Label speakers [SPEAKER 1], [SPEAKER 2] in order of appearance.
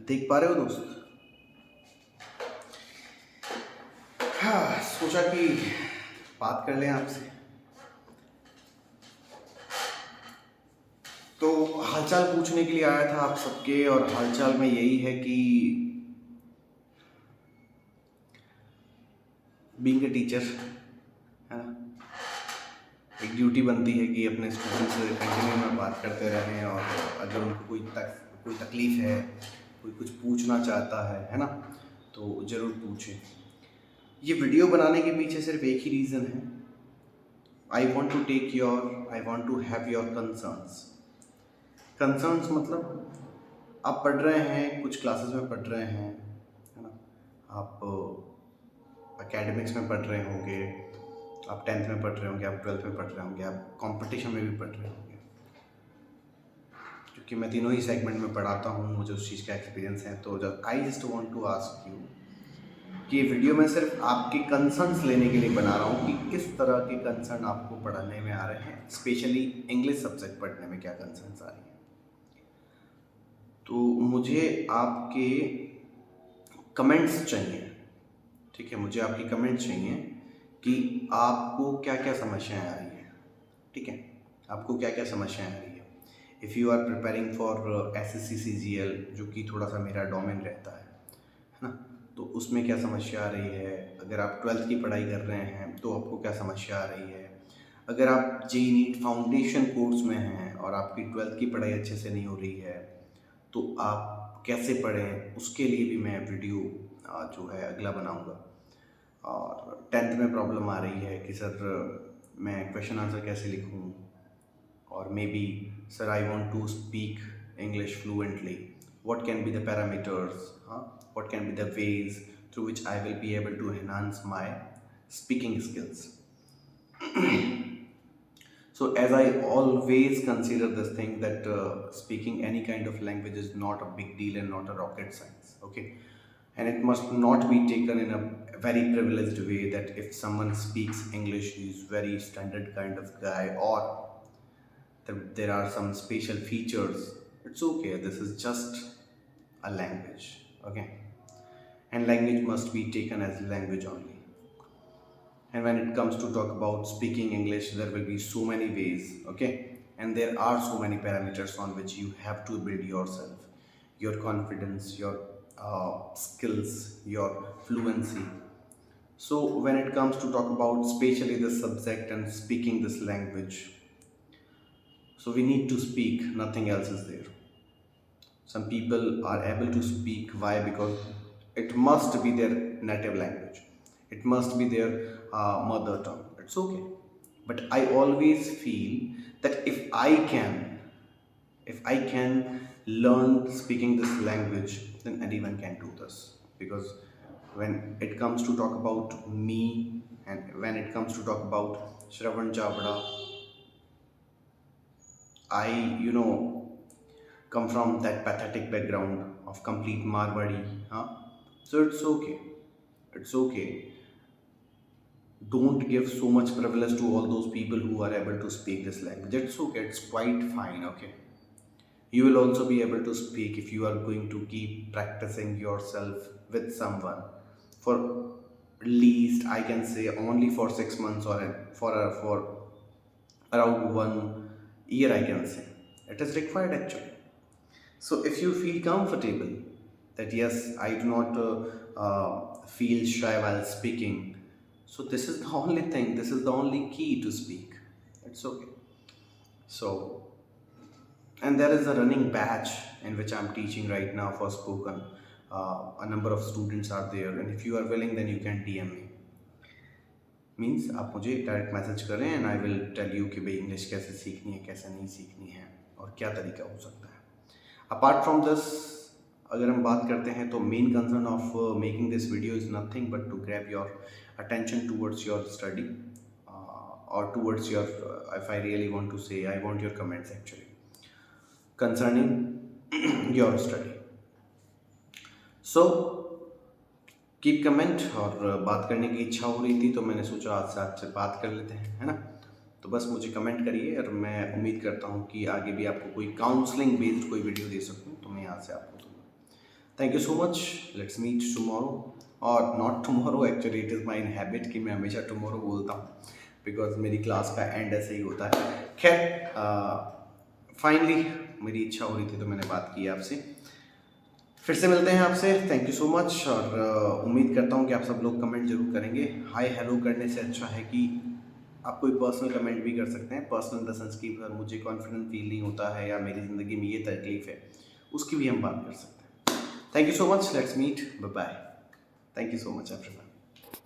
[SPEAKER 1] देख पा रहे हो दोस्त? हाँ, सोचा कि बात कर लें आपसे। तो हालचाल पूछने के लिए आया था आप सबके, और हालचाल में यही है कि बीइंग ए टीचर, है ना, एक ड्यूटी बनती है कि अपने स्टूडेंट्स से कंटिन्यू में बात करते रहें, और अगर उनको कोई तकलीफ़ है, कोई कुछ पूछना चाहता है ना, तो ज़रूर पूछें। ये वीडियो बनाने के पीछे सिर्फ एक ही रीज़न है। I want to have your concerns मतलब आप पढ़ रहे हैं, कुछ क्लासेस में पढ़ रहे हैं, है ना, आप एकेडमिक्स में पढ़ रहे होंगे, आप 10th में पढ़ रहे होंगे, आप 12th में पढ़ रहे होंगे, आप कंपटीशन में भी पढ़ रहे होंगे। क्योंकि मैं तीनों ही सेगमेंट में पढ़ाता हूँ, मुझे उस चीज़ का एक्सपीरियंस है। तो जब I just want to ask you कि ये वीडियो मैं सिर्फ आपके कंसर्न्स लेने के लिए बना रहा हूँ कि किस तरह के कंसर्न आपको पढ़ाने में आ रहे हैं, स्पेशली इंग्लिश सब्जेक्ट पढ़ने में क्या कंसर्न्स आ रही हैं। तो मुझे आपके कमेंट्स चाहिए, ठीक है, मुझे आपकी कमेंट्स चाहिए कि आपको क्या क्या समस्याएं आ रही हैं, ठीक है, आपको क्या क्या समस्याएं आ रही है। If you are preparing for SSC CGL, जो कि थोड़ा सा मेरा डोमेन रहता है ना, तो उसमें क्या समस्या आ रही है। अगर आप 12th की पढ़ाई कर रहे हैं तो आपको क्या समस्या आ रही है। अगर आप JEE NEET फाउंडेशन कोर्स में हैं और आपकी 12th की पढ़ाई अच्छे से नहीं हो रही है, तो आप कैसे पढ़ें, उसके लिए भी मैं वीडियो जो है अगला बनाऊंगा। और 10th में प्रॉब्लम आ रही है कि सर मैं क्वेश्चन आंसर कैसे लिखूं, और maybe sir I want to speak English fluently, what can be the parameters, what can be the ways through which I will be able to enhance my speaking skills. So as I always consider this thing that speaking any kind of language is not a big deal and not a rocket science, okay, and it must not be taken in a very privileged way that if someone speaks English he is very standard kind of guy, or there are some special features. It's okay, this is just a language, okay, and language must be taken as language only. And when it comes to talk about speaking English, there will be so many ways, okay, and there are so many parameters on which you have to build yourself, your confidence, your skills, your fluency. So when it comes to talk about especially the subject and speaking this language, so we need to speak, nothing else is there. Some people are able to speak, why? Because it must be their native language, it must be their mother tongue. It's okay, but I always feel that if I can learn speaking this language, then anyone can do this. Because when it comes to talk about me, and when it comes to talk about Shravan Chavda, I come from that pathetic background of complete Marwadi, huh? So it's okay. It's okay. Don't give so much privilege to all those people who are able to speak this language. It's okay. It's quite fine. Okay. You will also be able to speak if you are going to keep practicing yourself with someone for least, I can say, only for 6 months, or for around 1 year, I can say. It is required actually. So if you feel comfortable that yes, I do not feel shy while speaking, so this is the only thing, this is the only key to speak. It's okay. So, and there is a running batch in which I'm teaching right now for spoken. A number of students are there, and if you are willing, then you can DM me. Means आप मुझे direct message करें and I will tell you कि भाई English कैसे सीखनी है, कैसे नहीं सीखनी है, और क्या तरीका हो सकता है। अपार्ट फ्रॉम दिस, अगर हम बात करते हैं तो main concern of making this video is nothing but to grab your attention towards your study, और towards your, if I really want to say, I want your comments actually concerning your study. So keep comment, और बात करने की इच्छा हो रही थी तो मैंने सोचा आज से आपसे बात कर लेते हैं, है ना। तो बस मुझे कमेंट करिए, और मैं उम्मीद करता हूँ कि आगे भी आपको कोई काउंसलिंग बेस्ड कोई वीडियो दे सकूँ, तो मैं यहाँ से आपको दूँगा। Thank you so much, let's meet tomorrow, और not tomorrow, actually it is my habit कि मैं हमेशा टुमारो बोलता हूँ, बिकॉज मेरी क्लास का एंड ऐसे ही होता है। खैर, फाइनली मेरी इच्छा हो रही थी तो मैंने बात की आपसे। फिर से मिलते हैं आपसे, थैंक यू सो मच, और उम्मीद करता हूँ कि आप सब लोग कमेंट जरूर करेंगे। हाय हेलो करने से अच्छा है कि आप कोई पर्सनल कमेंट भी कर सकते हैं, पर्सनल इन द सेंस की अगर मुझे कॉन्फिडेंट फील नहीं होता है या मेरी ज़िंदगी में ये तकलीफ है, उसकी भी हम बात कर सकते हैं। Thank you so much, let's meet, bye bye. Thank you so much everyone.